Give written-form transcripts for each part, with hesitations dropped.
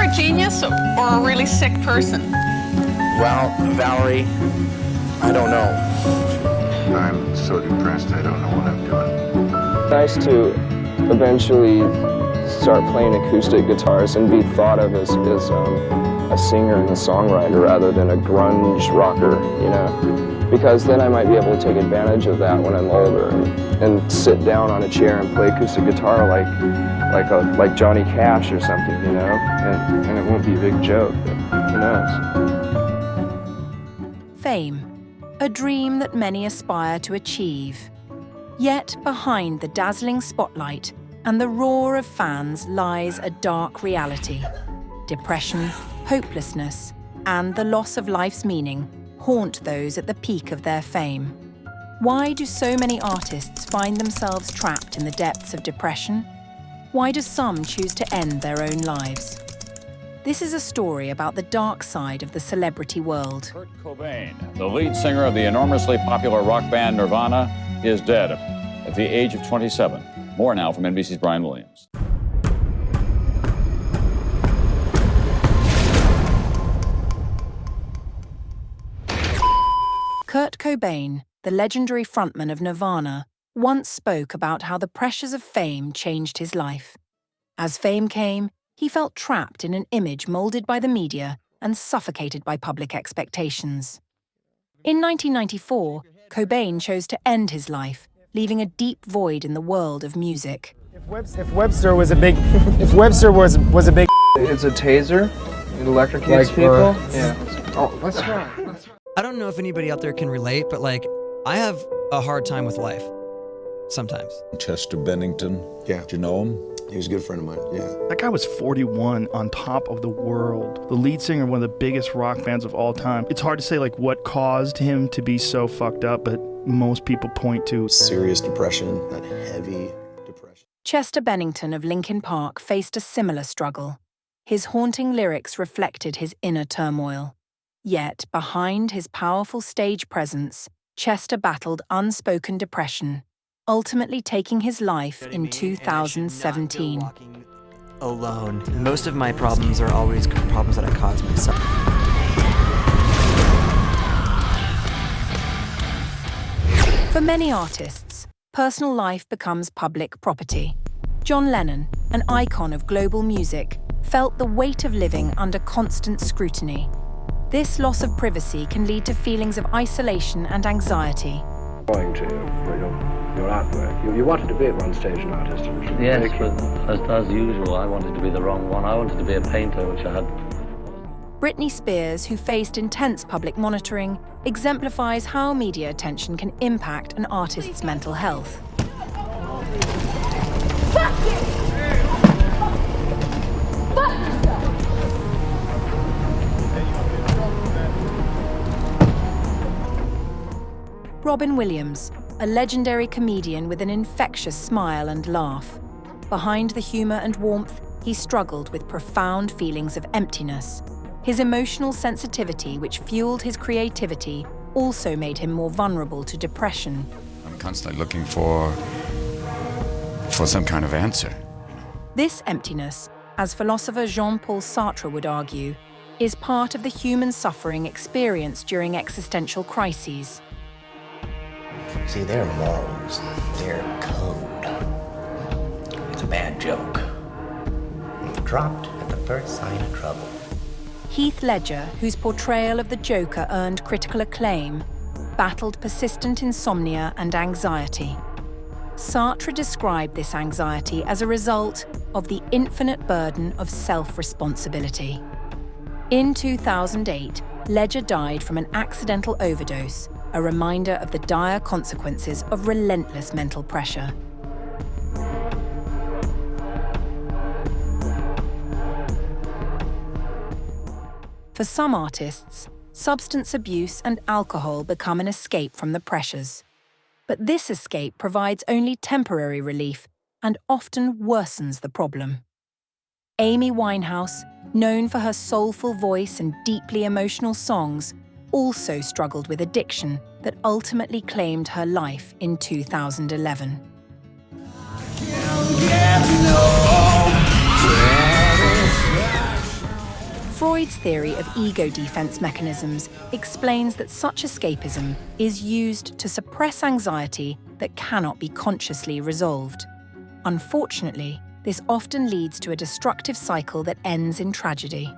a genius or a really sick person? Well, Valerie, I don't know. I'm so depressed I don't know what I'm doing. Nice to eventually start playing acoustic guitars and be thought of as a singer and a songwriter rather than a grunge rocker, you know? Because then I might be able to take advantage of that when I'm older and sit down on a chair and play acoustic guitar like Johnny Cash or something, you know? And it won't be a big joke, but who knows? Fame, a dream that many aspire to achieve. Yet behind the dazzling spotlight and the roar of fans lies a dark reality. Depression, hopelessness, and the loss of life's meaning haunt those at the peak of their fame. Why do so many artists find themselves trapped in the depths of depression? Why do some choose to end their own lives? This is a story about the dark side of the celebrity world. Kurt Cobain, the lead singer of the enormously popular rock band Nirvana, is dead at the age of 27. More now from NBC's Brian Williams. Kurt Cobain, the legendary frontman of Nirvana, once spoke about how the pressures of fame changed his life. As fame came, he felt trapped in an image molded by the media and suffocated by public expectations. In 1994, Cobain chose to end his life, leaving a deep void in the world of music. If Webster was a big, if Webster was a big, It's a taser. It electrocutes people. Yeah. oh, let's try. I don't know if anybody out there can relate, but like, I have a hard time with life. Sometimes. Chester Bennington. Yeah. Do you know him? He was a good friend of mine, yeah. That guy was 41, on top of the world. The lead singer of one of the biggest rock bands of all time. It's hard to say like what caused him to be so fucked up, but most people point to Serious depression, that heavy depression. Chester Bennington of Linkin Park faced a similar struggle. His haunting lyrics reflected his inner turmoil. Yet, behind his powerful stage presence, Chester battled unspoken depression, ultimately taking his life in 2017. Alone. Most of my problems are always problems that I cause myself. For many artists, personal life becomes public property. John Lennon, an icon of global music, felt the weight of living under constant scrutiny. This loss of privacy can lead to feelings of isolation and anxiety. Going to your artwork. You wanted to be at one stage an artist. Yes, but as usual, I wanted to be the wrong one. I wanted to be a painter, which I had. Britney Spears, who faced intense public monitoring, exemplifies how media attention can impact an artist's mental health. Robin Williams, a legendary comedian with an infectious smile and laugh. Behind the humor and warmth, he struggled with profound feelings of emptiness. His emotional sensitivity, which fueled his creativity, also made him more vulnerable to depression. I'm constantly looking for some kind of answer. This emptiness, as philosopher Jean-Paul Sartre would argue, is part of the human suffering experienced during existential crises. See, their morals, their code. It's a bad joke. Dropped at the first sign of trouble. Heath Ledger, whose portrayal of the Joker earned critical acclaim, battled persistent insomnia and anxiety. Sartre described this anxiety as a result of the infinite burden of self-responsibility. In 2008, Ledger died from an accidental overdose, a reminder of the dire consequences of relentless mental pressure. For some artists, substance abuse and alcohol become an escape from the pressures. But this escape provides only temporary relief and often worsens the problem. Amy Winehouse, known for her soulful voice and deeply emotional songs, also struggled with addiction that ultimately claimed her life in 2011. Freud's theory of ego defense mechanisms explains that such escapism is used to suppress anxiety that cannot be consciously resolved. Unfortunately, this often leads to a destructive cycle that ends in tragedy.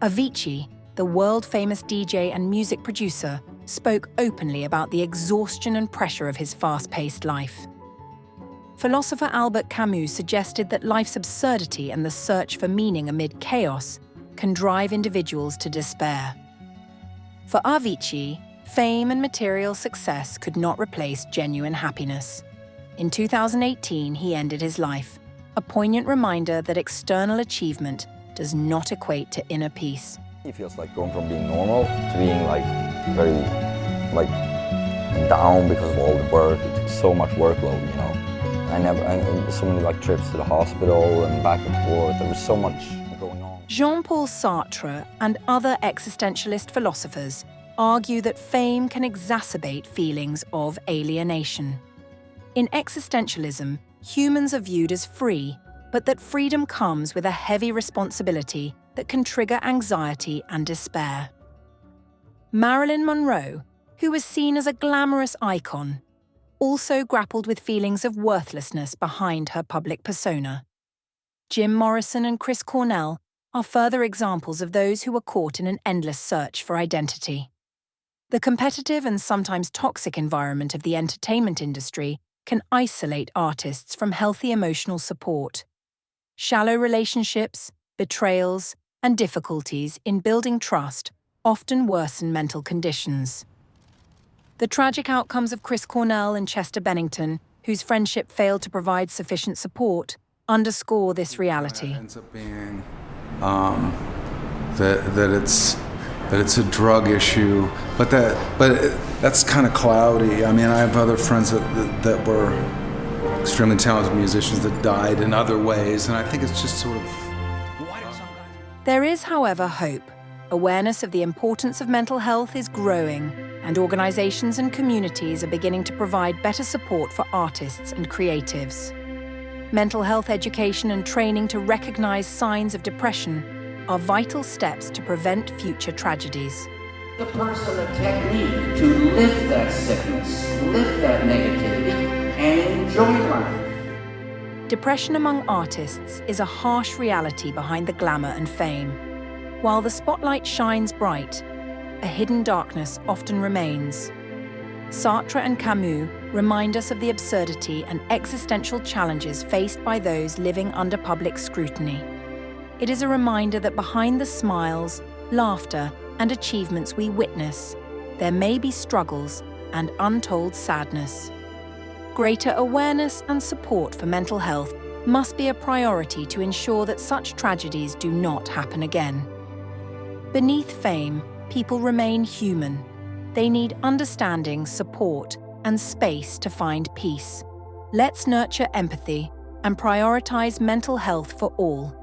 Avicii, the world-famous DJ and music producer, spoke openly about the exhaustion and pressure of his fast-paced life. Philosopher Albert Camus suggested that life's absurdity and the search for meaning amid chaos can drive individuals to despair. For Avicii, fame and material success could not replace genuine happiness. In 2018, he ended his life, a poignant reminder that external achievement does not equate to inner peace. It feels like going from being normal to being like very down because of all the work. It's so much workload, you know. And so many like trips to the hospital and back and forth. There was so much going on. Jean-Paul Sartre and other existentialist philosophers argue that fame can exacerbate feelings of alienation. In existentialism, humans are viewed as free, but that freedom comes with a heavy responsibility that can trigger anxiety and despair. Marilyn Monroe, who was seen as a glamorous icon, also grappled with feelings of worthlessness behind her public persona. Jim Morrison and Chris Cornell are further examples of those who were caught in an endless search for identity. The competitive and sometimes toxic environment of the entertainment industry can isolate artists from healthy emotional support. Shallow relationships, betrayals, and difficulties in building trust often worsen mental conditions. The tragic outcomes of Chris Cornell and Chester Bennington, whose friendship failed to provide sufficient support, underscore this reality. It ends up being that it's a drug issue, but that's kind of cloudy. I mean, I have other friends that were extremely talented musicians that died in other ways, and I think it's just sort of... There is, however, hope. Awareness of the importance of mental health is growing, and organizations and communities are beginning to provide better support for artists and creatives. Mental health education and training to recognize signs of depression are vital steps to prevent future tragedies. The person a technique to lift that sickness, lift that negativity, and enjoy life. Depression among artists is a harsh reality behind the glamour and fame. While the spotlight shines bright, a hidden darkness often remains. Sartre and Camus remind us of the absurdity and existential challenges faced by those living under public scrutiny. It is a reminder that behind the smiles, laughter, and achievements we witness, there may be struggles and untold sadness. Greater awareness and support for mental health must be a priority to ensure that such tragedies do not happen again. Beneath fame, people remain human. They need understanding, support, and space to find peace. Let's nurture empathy and prioritize mental health for all.